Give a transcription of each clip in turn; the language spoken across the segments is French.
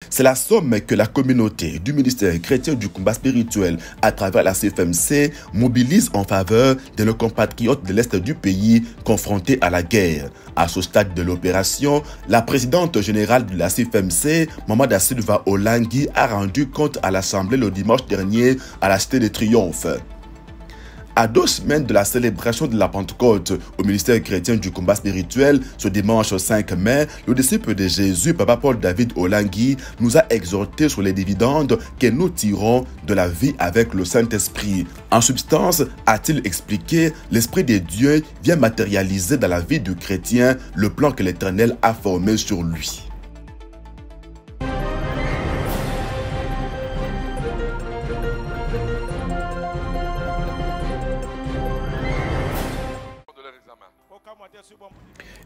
C'est la somme que la communauté du ministère chrétien du combat spirituel à travers la CFMC mobilise en faveur de nos compatriotes de l'Est du pays confrontés à la guerre. À ce stade de l'opération, la présidente générale de la CFMC, Maman Da Silva Olangui, a rendu compte à l'Assemblée le dimanche dernier à la Cité de Triomphe. À 2 semaines de la célébration de la Pentecôte au ministère chrétien du combat spirituel, ce dimanche 5 mai, le disciple de Jésus, Papa Paul David Olangui, nous a exhortés sur les dividendes que nous tirons de la vie avec le Saint-Esprit. En substance, a-t-il expliqué, l'Esprit de Dieu vient matérialiser dans la vie du chrétien le plan que l'Éternel a formé sur lui.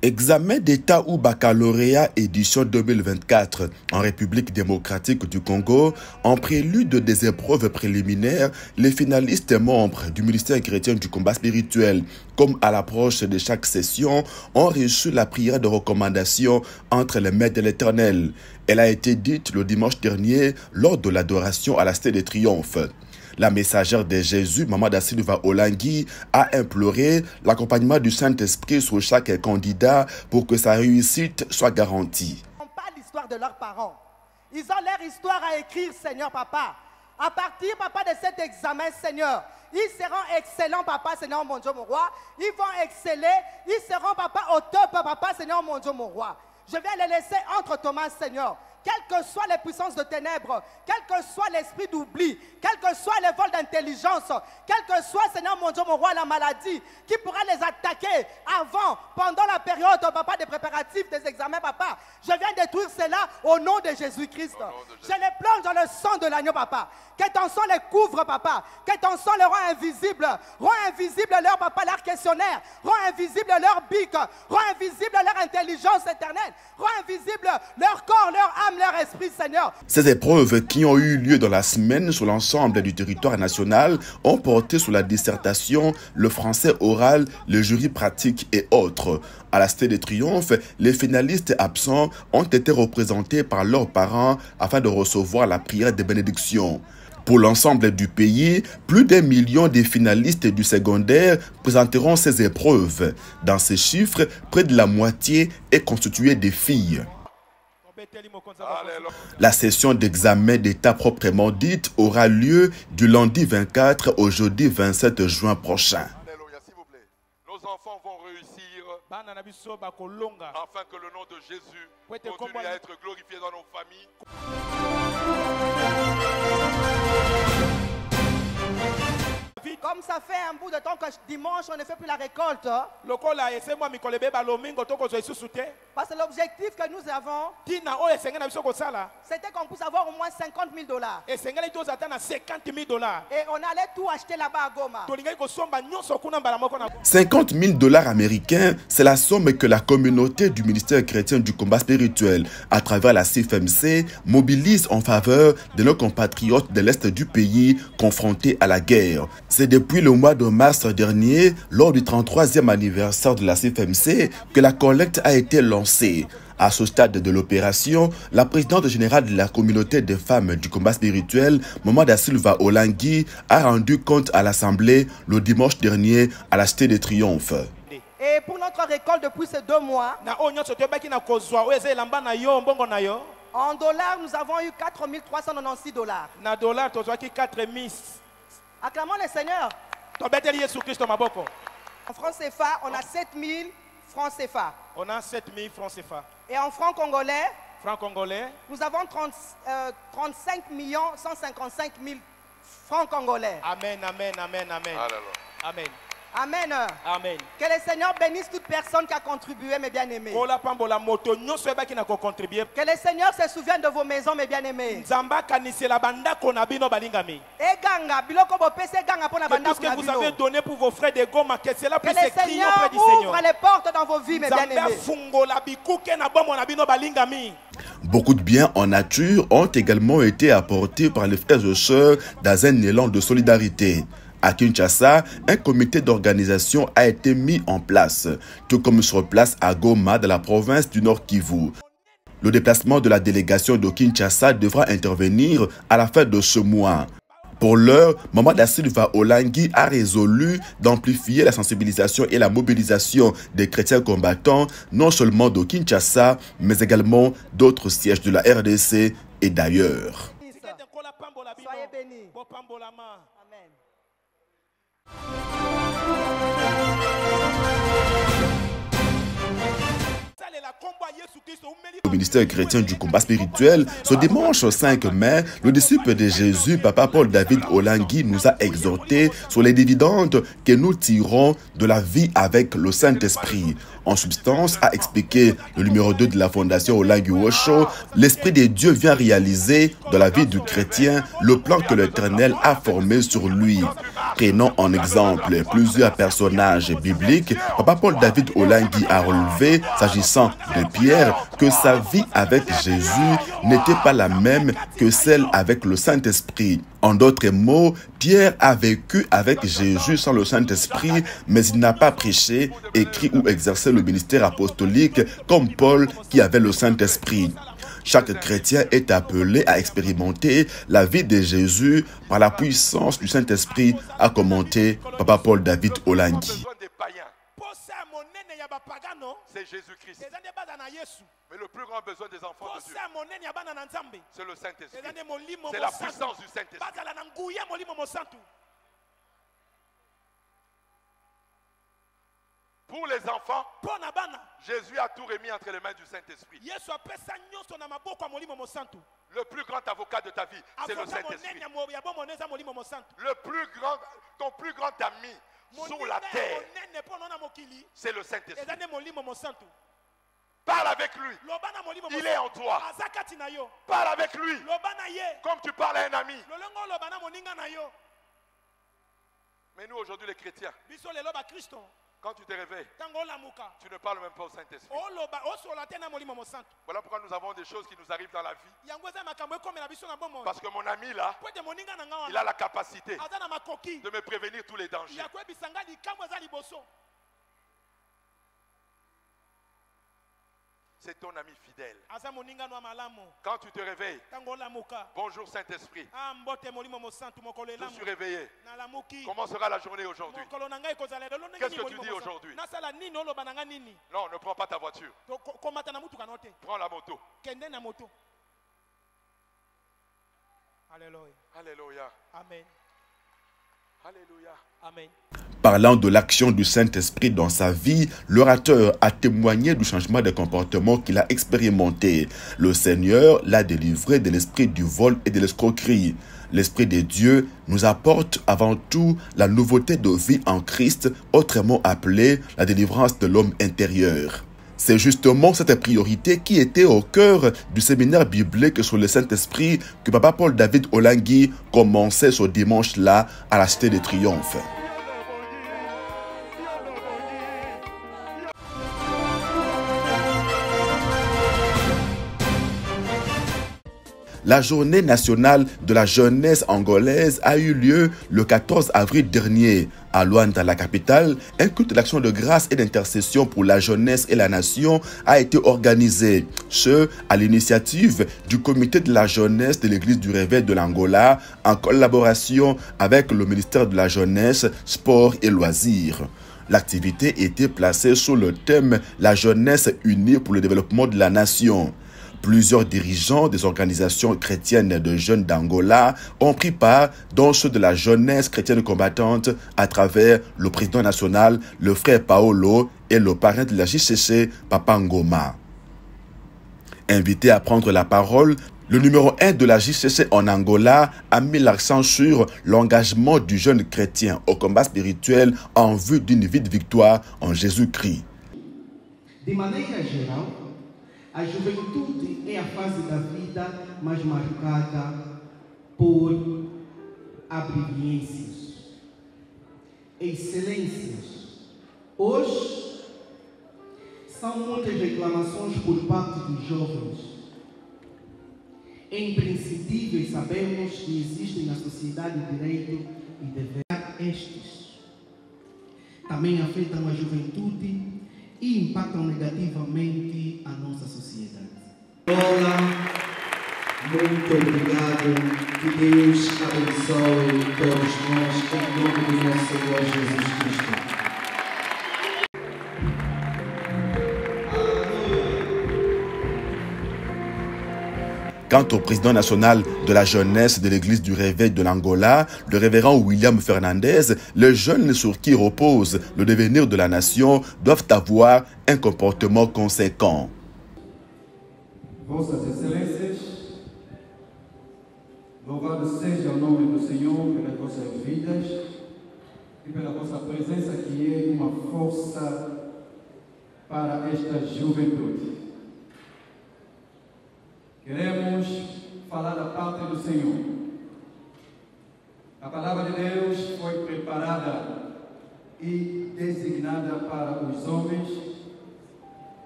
Examen d'État ou baccalauréat édition 2024 en République démocratique du Congo. En prélude des épreuves préliminaires, les finalistes membres du ministère chrétien du combat spirituel, comme à l'approche de chaque session, ont reçu la prière de recommandation entre les mains de l'Éternel. Elle a été dite le dimanche dernier lors de l'adoration à la Cité de Triomphe. La messagère de Jésus, Maman Da Silva Olangui, a imploré l'accompagnement du Saint-Esprit sur chaque candidat pour que sa réussite soit garantie. Ils n'ont pas l'histoire de leurs parents. Ils ont leur histoire à écrire, Seigneur Papa. À partir, Papa, de cet examen, Seigneur, ils seront excellents, Papa, Seigneur mon Dieu, mon roi. Ils vont exceller. Ils seront, Papa, au top, Papa, Seigneur mon Dieu, mon roi. Je vais les laisser entre tes mains, Seigneur. Quelles que soient les puissances de ténèbres, quel que soit l'esprit d'oubli, quel que soit les vols d'intelligence, quel que soit, Seigneur mon Dieu, mon roi, la maladie, qui pourra les attaquer avant, pendant la période, Papa, des préparatifs, des examens, Papa. Je viens détruire cela au nom de Jésus-Christ. Je les plonge dans le sang de l'agneau, Papa. Que ton sang les couvre, Papa. Que ton sang les rend invisibles. Rend invisible leur, Papa, leur questionnaire. Rend invisible leur bic. Rend invisible leur intelligence éternelle. Rend invisible leur corps, leur âme, leur esprit, Seigneur. Ces épreuves qui ont eu lieu dans la semaine sur l'ensemble du territoire national ont porté sur la dissertation, le français oral, le jury pratique et autres. À la Cité de Triomphe, les finalistes absents ont été représentés par leurs parents afin de recevoir la prière de bénédiction. Pour l'ensemble du pays, plus d'1 million de finalistes du secondaire présenteront ces épreuves. Dans ces chiffres, près de la moitié est constituée de filles. La session d'examen d'État proprement dite aura lieu du lundi 24 au jeudi 27 juin prochain. Nos enfants vont réussir afin que le nom de Jésus continue à être glorifié dans nos familles. Comme ça fait un bout de temps que dimanche on ne fait plus la récolte. Parce que l'objectif que nous avons, c'était qu'on puisse avoir au moins $50 000. Et on allait tout acheter là-bas à Goma. $50 000 américains, c'est la somme que la communauté du ministère chrétien du combat spirituel, à travers la CFMC, mobilise en faveur de nos compatriotes de l'Est du pays confrontés à la guerre. C'est depuis le mois de mars dernier, lors du 33e anniversaire de la CFMC, que la collecte a été lancée. À ce stade de l'opération, la présidente générale de la communauté des femmes du combat spirituel, Maman Da Silva Olangui, a rendu compte à l'Assemblée le dimanche dernier à la Cité de Triomphe. Et pour notre récolte depuis ces 2 mois, en dollars, nous avons eu $4,396. Acclamons le Seigneur. En francs CFA, on a 7 000 francs CFA. On a 7 000 francs CFA. Et en francs congolais, nous avons 35 155 000 francs congolais. Amen, amen, amen, amen. Amen. Amen. Amen. Que le Seigneur bénisse toute personne qui a contribué, mes bien-aimés. Que le Seigneur se souvienne de vos maisons, mes bien-aimés. Et tout ce que vous avez donné pour vos frères de Goma, que cela puisse écrire auprès du Seigneur. Ouvre les portes dans vos vies, mes bien-aimés. Beaucoup de biens en nature ont également été apportés par les frères et sœurs dans un élan de solidarité. À Kinshasa, un comité d'organisation a été mis en place, tout comme sur place à Goma, dans la province du Nord Kivu. Le déplacement de la délégation de Kinshasa devra intervenir à la fin de ce mois. Pour l'heure, Maman Da Silva Olangi a résolu d'amplifier la sensibilisation et la mobilisation des chrétiens combattants, non seulement de Kinshasa, mais également d'autres sièges de la RDC et d'ailleurs. Soyez bénis. Amen. Au ministère chrétien du combat spirituel, ce dimanche 5 mai, le disciple de Jésus, Papa Paul David Olangi, nous a exhortés sur les dividendes que nous tirons de la vie avec le Saint-Esprit. En substance, a expliqué le numéro 2 de la fondation Olangi Osho, l'Esprit de Dieu vient réaliser dans la vie du chrétien le plan que l'Éternel a formé sur lui. Prenons en exemple plusieurs personnages bibliques. Papa Paul David Olangi a relevé, s'agissant de Pierre, que sa vie avec Jésus n'était pas la même que celle avec le Saint-Esprit. En d'autres mots, Pierre a vécu avec Jésus sans le Saint-Esprit, mais il n'a pas prêché, écrit ou exercé le ministère apostolique comme Paul qui avait le Saint-Esprit. Chaque chrétien est appelé à expérimenter la vie de Jésus par la puissance du Saint-Esprit, a commenté Papa Paul David Olangi. C'est Jésus-Christ. Mais le plus grand besoin des enfants de Dieu, c'est le Saint-Esprit. C'est la puissance du Saint-Esprit. Pour les enfants, Jésus a tout remis entre les mains du Saint-Esprit. Le plus grand avocat de ta vie, c'est le Saint-Esprit. Ton plus grand ami sur la terre, c'est le Saint-Esprit. Parle avec lui. Il est en toi. Parle avec lui comme tu parles à un ami. Mais nous aujourd'hui les chrétiens, quand tu te réveilles, tu ne parles même pas au Saint-Esprit. Voilà pourquoi nous avons des choses qui nous arrivent dans la vie. Parce que mon ami là, il a la capacité de me prévenir tous les dangers. C'est ton ami fidèle. Quand tu te réveilles, bonjour Saint-Esprit, je suis réveillé. Comment sera la journée aujourd'hui? Qu'est-ce que tu dis aujourd'hui? Non, ne prends pas ta voiture. Prends la moto. Alléluia. Alléluia. Amen. Alléluia. Amen. Parlant de l'action du Saint-Esprit dans sa vie, l'orateur a témoigné du changement de comportement qu'il a expérimenté. Le Seigneur l'a délivré de l'esprit du vol et de l'escroquerie. L'Esprit de Dieu nous apporte avant tout la nouveauté de vie en Christ, autrement appelée la délivrance de l'homme intérieur. C'est justement cette priorité qui était au cœur du séminaire biblique sur le Saint-Esprit que Papa Paul David Olangi commençait ce dimanche-là à la Cité de Triomphe. La journée nationale de la jeunesse angolaise a eu lieu le 14 avril dernier. À Luanda, la capitale, un culte d'action de grâce et d'intercession pour la jeunesse et la nation a été organisé. Ce, à l'initiative du comité de la jeunesse de l'église du Réveil de l'Angola, en collaboration avec le ministère de la Jeunesse, Sport et Loisirs. L'activité était placée sous le thème « La jeunesse unie pour le développement de la nation ». Plusieurs dirigeants des organisations chrétiennes de jeunes d'Angola ont pris part dans ceux de la jeunesse chrétienne combattante à travers le président national, le frère Paolo et le parrain de la JCC, Papa Ngoma. Invité à prendre la parole, le numéro 1 de la JCC en Angola a mis l'accent sur l'engagement du jeune chrétien au combat spirituel en vue d'une vie de victoire en Jésus-Christ. De maneira geral, a juventude é a fase da vida mais marcada por abrilhâncias, excelências. Hoje, são muitas reclamações por parte dos jovens. É imprescindível sabermos que existem na sociedade direito e dever. Estes também afetam a juventude e impactam negativamente a nossa sociedade. Olá, muito obrigado. Que Deus abençoe todos nós em nome do nosso Senhor Jesus Cristo. Quant au président national de la jeunesse de l'église du réveil de l'Angola, le révérend William Fernandez, les jeunes sur qui repose le devenir de la nation doivent avoir un comportement conséquent. Vossas Excelências, louvado seja o nome do Senhor pelas vossas vidas e pela vossa presença que é uma força para esta juventude. Queremos falar da parte do Senhor. A palavra de Deus foi preparada e designada para os homens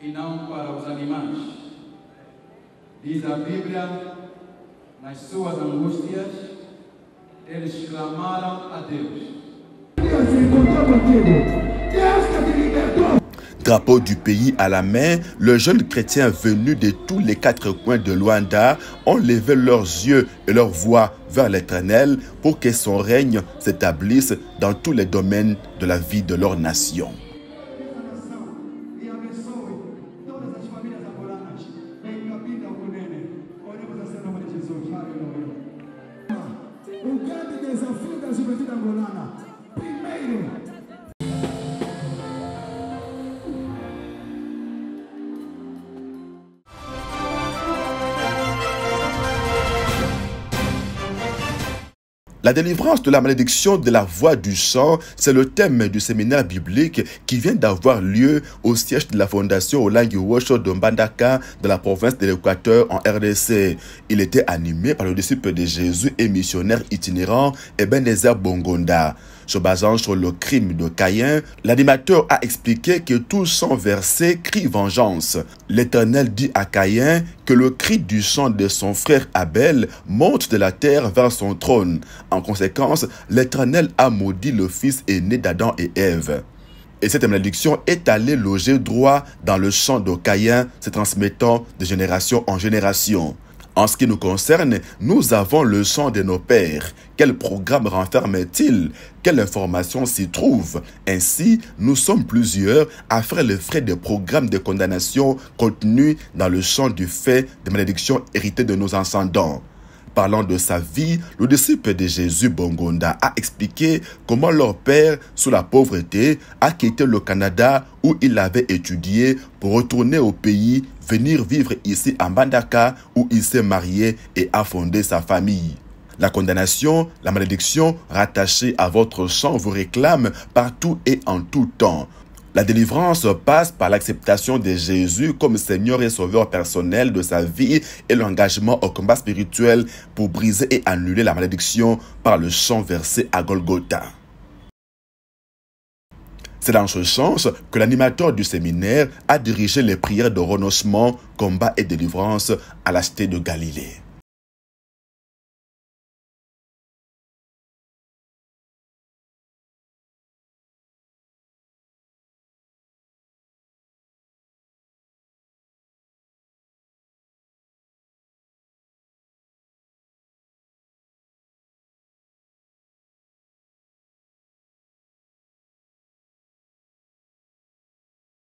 e não para os animais. Diz a Bíblia, nas suas angústias, eles clamaram a Deus. Deus se encontrou contigo. Deus que te libertou. Drapeau du pays à la main, les jeunes chrétiens venus de tous les quatre coins de Luanda ont levé leurs yeux et leur voix vers l'Éternel pour que son règne s'établisse dans tous les domaines de la vie de leur nation. La délivrance de la malédiction de la voix du sang, c'est le thème du séminaire biblique qui vient d'avoir lieu au siège de la fondation Olangi Wosho de Mbandaka de la province de l'Équateur en RDC. Il était animé par le disciple de Jésus et missionnaire itinérant Ebenezer Bongonda. Se basant sur le crime de Caïn, l'animateur a expliqué que tout sang versé crie vengeance. L'Éternel dit à Caïn que le cri du sang de son frère Abel monte de la terre vers son trône. En conséquence, l'Éternel a maudit le fils aîné d'Adam et Ève. Et cette malédiction est allée loger droit dans le sang de Caïn, se transmettant de génération en génération. En ce qui nous concerne, nous avons le sang de nos pères. Quel programme renferme-t-il? Quelle information s'y trouve? Ainsi, nous sommes plusieurs à faire les frais des programmes de condamnation contenus dans le sang du fait de malédiction héritée de nos ascendants. Parlant de sa vie, le disciple de Jésus Bongonda a expliqué comment leur père, sous la pauvreté, a quitté le Canada où il avait étudié pour retourner au pays, venir vivre ici à Mbandaka où il s'est marié et a fondé sa famille. La condamnation, la malédiction rattachée à votre sang vous réclame partout et en tout temps. La délivrance passe par l'acceptation de Jésus comme Seigneur et Sauveur personnel de sa vie et l'engagement au combat spirituel pour briser et annuler la malédiction par le sang versé à Golgotha. C'est dans ce sens que l'animateur du séminaire a dirigé les prières de renoncement, combat et délivrance à la cité de Galilée.